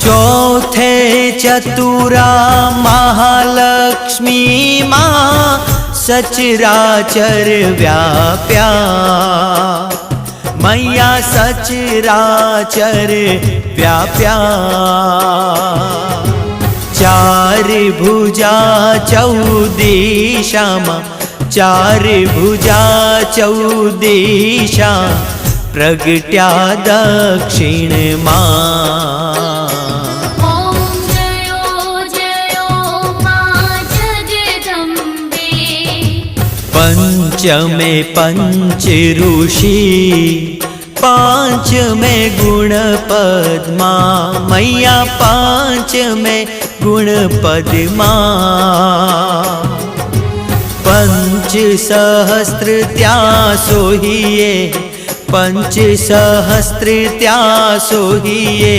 चौथे चतुरा महालक्ष्मी माँ सचराचर व्याप्या मैया सचराचर व्याप्या चार भुजा चौदिशा चार भुजा चौदिशा प्रगट्या दक्षिण मां पंचमे पंच ऋषि पांच में गुण पद्मा मैया पांच में गुण पद्मा पंच सहस्त्र त्या सोहिए पंच सहस्त्र त्या सोहिए